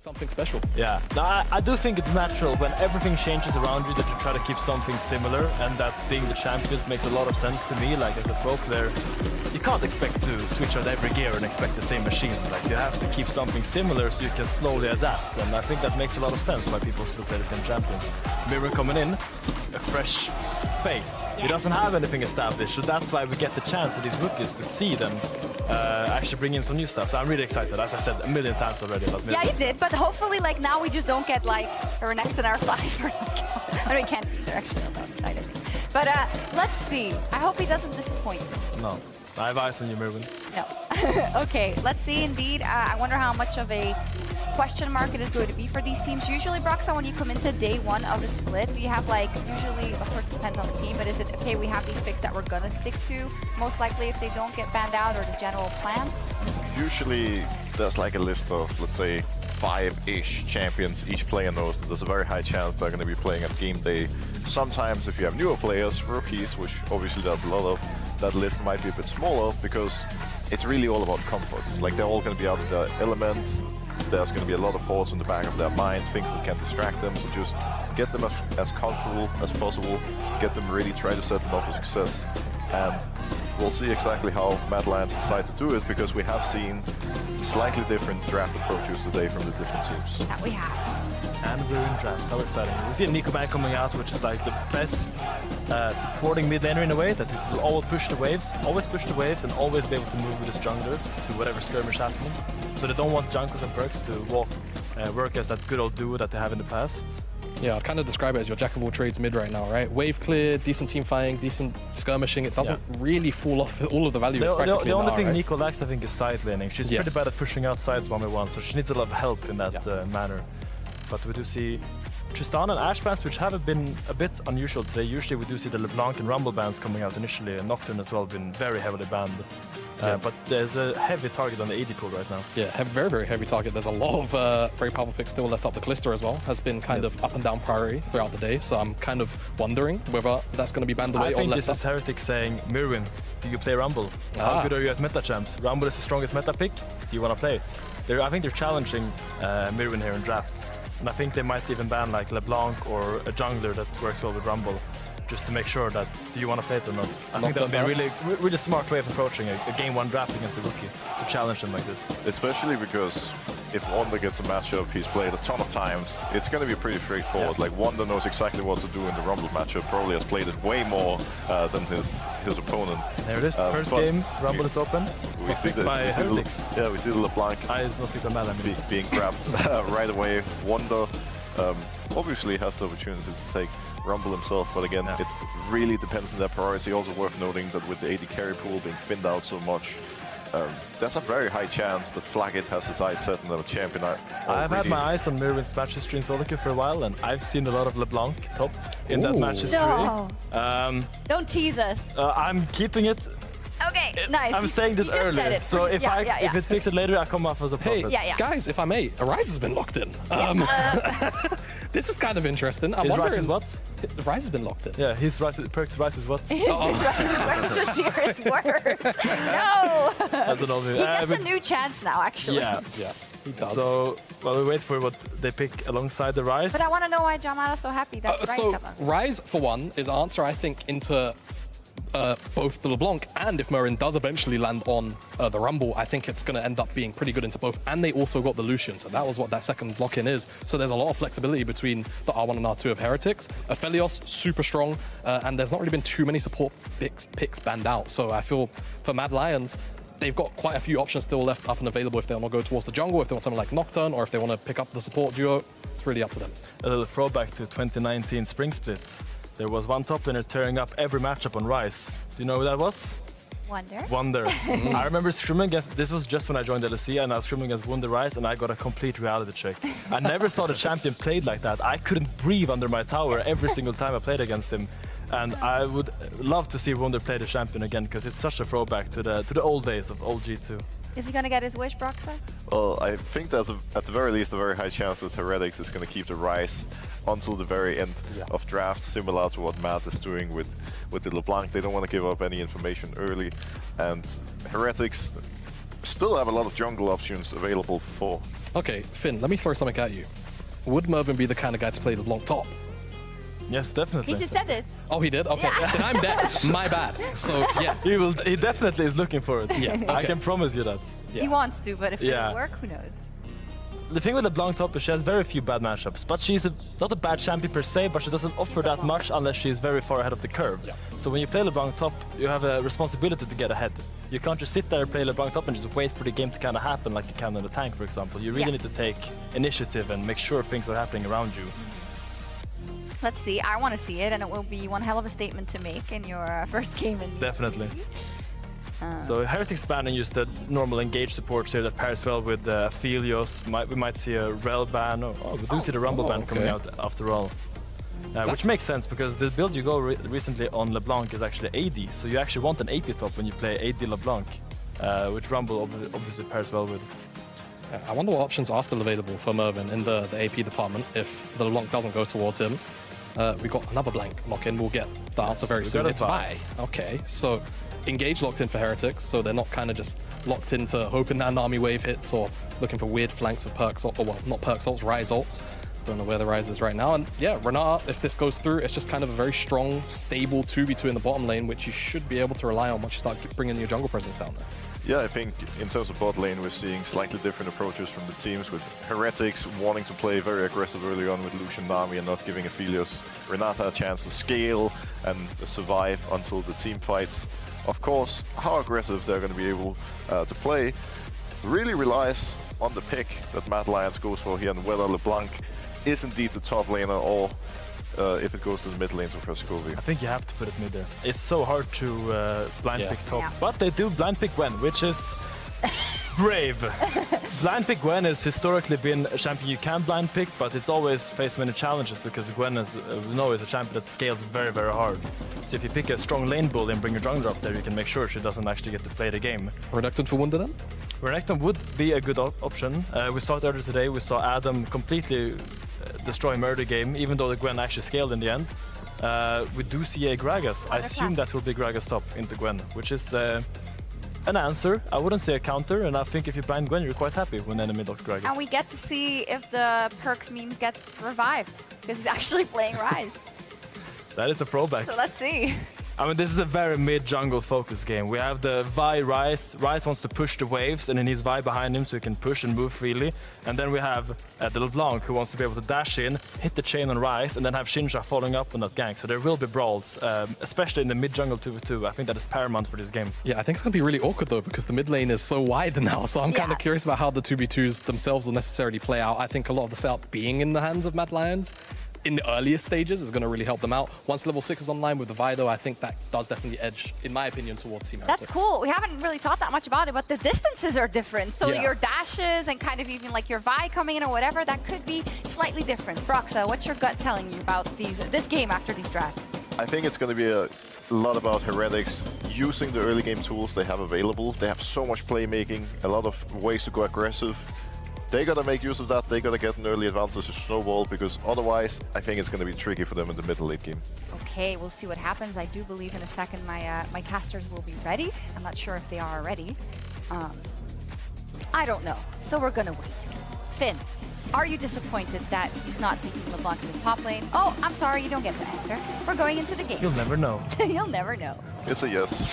something special. Yeah, no, I do think it's natural when everything changes around you that you try to keep something similar, and that being the champions makes a lot of sense to me. Like as a pro player, you can't expect to switch out every gear and expect the same machine. Like you have to keep something similar so you can slowly adapt, and I think that makes a lot of sense why people still play the same champions. Mirror coming in, a fresh face. He doesn't have anything established, so that's why we get the chance for these rookies to see them actually bring in some new stuff. So I'm really excited, as I said a million times already. Yeah, you did, but hopefully like now we just don't get like a Renata and R5 or like, I mean, can't they're actually not that excited. But let's see. I hope he doesn't disappoint. No, I have eyes on you, Mirwin. No. Okay, let's see indeed. I wonder how much of a question mark it is going to be for these teams. Usually, Broxon, when you come into day one of the split, do you have like, usually, of course it depends on the team, but is it, okay, we have these picks that we're gonna stick to, most likely if they don't get banned out, or the general plan? Usually, there's like a list of, let's say, 5-ish champions each player knows that there's a very high chance they're going to be playing at game day. Sometimes if you have newer players, rookies, which obviously there's a lot of, that list might be a bit smaller because it's really all about comfort. Like they're all going to be out of their element. There's going to be a lot of thoughts in the back of their minds, things that can distract them, so just get them as comfortable as possible, get them ready, try to set them up for success, and we'll see exactly how Mad Lions decide to do it, because we have seen slightly different draft approaches today from the different teams. That we have. And we're in draft, how exciting. We see a Neeko man coming out, which is like the best supporting mid laner in a way, that it will always push the waves, and always be able to move with his jungler to whatever skirmish happening. So they don't want junkers and perks to work as that good old duo that they have in the past. Yeah, I'd kind of describe it as your jack of all trades mid right now, right? Wave clear, decent team fighting, decent skirmishing. It doesn't really fall off all of the value. It's practically the only now, thing right? Neeko lacks, I think, is side laning. She's pretty bad at pushing out sides 1v1, so she needs a lot of help in that manner. But we do see Tristana and Ashe bans, which have been a bit unusual today. Usually we do see the LeBlanc and Rumble bans coming out initially, and Nocturne as well been very heavily banned. But there's a heavy target on the AD pool right now. Yeah, very, very heavy target. There's a lot of very powerful picks still left up. The Kalista as well has been kind of up and down priority throughout the day, so I'm kind of wondering whether that's going to be banned away or left up. I think this is Heretics saying, Mirwin, do you play Rumble? How good are you at meta champs? Rumble is the strongest meta pick. Do you want to play it? I think they're challenging Mirwin here in draft. And I think they might even ban like LeBlanc or a jungler that works well with Rumble, just to make sure that, do you want to play it or not? I think that would be a really smart way of approaching a game one draft against the rookie, to challenge them like this. Especially because if Wonder gets a matchup he's played a ton of times, it's going to be pretty straightforward. Like Wonder knows exactly what to do in the Rumble matchup, probably has played it way more than his opponent. There it is, the first game, Rumble is open. We see Heretics. We see the LeBlanc being grabbed right away. Wonder obviously has the opportunity to take Rumble himself, but again, it really depends on their priority. Also worth noting that with the AD carry pool being thinned out so much, there's a very high chance that Flaggit has his eyes set on the champion. I've had my eyes on Mirwin's match history in solo queue for a while, and I've seen a lot of LeBlanc top in that match history. No. Don't tease us. I'm keeping it. Okay, nice. I'm saying this earlier, so if it picks it later, I come off as a prophet. Hey, guys, if I may, Ryze has been locked in. This is kind of interesting. I'm wondering Ryze is what? Ryze has been locked in. Yeah, his perks Ryze is what? Ryze is the dearest word. No. That's an old He gets a new chance now, actually. Yeah, he does. So, well, we wait for what they pick alongside the Ryze. But I want to know why Jamala's so happy that so Ryze, for one, is answer, I think, into both the LeBlanc, and if Merrin does eventually land on the Rumble, I think it's going to end up being pretty good into both. And they also got the Lucian, so that was what that second lock-in is. So there's a lot of flexibility between the R1 and R2 of Heretics. Aphelios, super strong, and there's not really been too many support picks banned out. So I feel for Mad Lions, they've got quite a few options still left up and available if they want to go towards the jungle, if they want something like Nocturne, or if they want to pick up the support duo. It's really up to them. A little throwback to 2019 Spring Split. There was one top laner tearing up every matchup on Ryze. Do you know who that was? Wonder. I remember scrimming against, this was just when I joined LEC, and I was scrimming against Wonder Ryze, and I got a complete reality check. I never saw the champion played like that. I couldn't breathe under my tower every single time I played against him. And I would love to see Wonder play the champion again, because it's such a throwback to the old days of old G2. Is he going to get his wish, Broxon? Well, I think there's, at the very least, a very high chance that Heretics is going to keep the Ryze until the very end of draft, similar to what Matt is doing with the LeBlanc. They don't want to give up any information early, and Heretics, still have a lot of jungle options available for. Okay, Finn, let me throw something at you. Would Mervin be the kind of guy to play LeBlanc top? Yes, definitely. He just said this. Oh, he did? Okay. Yeah. Then I'm dead. My bad. So, yeah. He definitely is looking for it. Yeah, I okay. can promise you that. Yeah. He wants to, but if it Yeah. will work, who knows? The thing with LeBlanc top is she has very few bad matchups, but she's not a bad champion per se, but she doesn't offer that much unless she's very far ahead of the curve. Yeah. So when you play LeBlanc top, you have a responsibility to get ahead. You can't just sit there and play LeBlanc top and just wait for the game to kind of happen like you can in the tank, for example. You really need to take initiative and make sure things are happening around you. Let's see. I want to see it, and it will be one hell of a statement to make in your first game. Definitely. So Heretics ban and use the normal engage supports here that pairs well with Aphelios. We might see a Rel ban. Oh, we do see the Rumble ban coming out after all. Which makes sense because the build you go recently on LeBlanc is actually AD. So you actually want an AP top when you play AD LeBlanc, which Rumble obviously pairs well with. I wonder what options are still available for Mervin in the AP department if the LeBlanc doesn't go towards him. We got another blank lock-in. We'll get the answer very soon. It's Vi. Okay, so engage locked in for Heretics, so they're not kind of just locked into hoping that Nami wave hits or looking for weird flanks with perks, or well, not perks ults, Ryze ults. Don't know where the Ryze is right now. And yeah, Renata, if this goes through, it's just kind of a very strong, stable 2v2 in the bottom lane, which you should be able to rely on once you start bringing your jungle presence down there. Yeah, I think in terms of bot lane, we're seeing slightly different approaches from the teams, with Heretics wanting to play very aggressive early on with Lucian, Nami, and not giving Aphelios, Renata a chance to scale and survive until the team fights. Of course, how aggressive they're going to be able to play really relies on the pick that Mad Lions goes for here, and whether LeBlanc is indeed the top laner or if it goes to the mid lane to Frescovi. I think you have to put it mid there. It's so hard to blind pick top, Yeah. but they do blind pick Gwen, which is brave. Blind pick Gwen has historically been a champion you can blind pick, but it's always faced many challenges because Gwen is, we know, is a champion that scales very, very hard. So if you pick a strong lane bull and bring your jungler up there, you can make sure she doesn't actually get to play the game. Reductant for Wunder then? Renekton would be a good option. We saw it earlier today. We saw Adam completely destroy Murder Game, even though the Gwen actually scaled in the end. We do see a Gragas. I assume that will be Gragas top into Gwen, which is an answer. I wouldn't say a counter, and I think if you blind Gwen, you're quite happy when enemy locks Gragas. And we get to see if the perks memes get revived, because he's actually playing Ryze. That is a throwback. So let's see. I mean, this is a very mid-jungle focused game. We have the Vi Ryze. Ryze wants to push the waves, and he needs Vi behind him so he can push and move freely. And then we have the LeBlanc, who wants to be able to dash in, hit the chain on Ryze, and then have Xin Zao following up on that gank. So there will be brawls, especially in the mid-jungle 2v2. I think that is paramount for this game. Yeah, I think it's going to be really awkward though, because the mid lane is so wide now. So I'm kind of curious about how the 2v2s themselves will necessarily play out. I think a lot of the setup being in the hands of Mad Lions in the earliest stages is going to really help them out. Once level 6 is online with the Vi though, I think that does definitely edge, in my opinion, towards Team Heretics. That's cool. We haven't really thought that much about it, but the distances are different. So Yeah. your dashes and kind of even like your Vi coming in or whatever, that could be slightly different. Broxa, what's your gut telling you about this game after these drafts? I think it's going to be a lot about Heretics using the early game tools they have available. They have so much playmaking, a lot of ways to go aggressive. They gotta make use of that. They gotta get an early advantage to snowball, because otherwise I think it's gonna be tricky for them in the middle late game. Okay, we'll see what happens. I do believe in a second my casters will be ready. I'm not sure if they are already. I don't know, so we're gonna wait. Finn, are you disappointed that he's not taking LeBlanc in the top lane? Oh, I'm sorry, you don't get the answer. We're going into the game. You'll never know. You'll never know. It's a yes.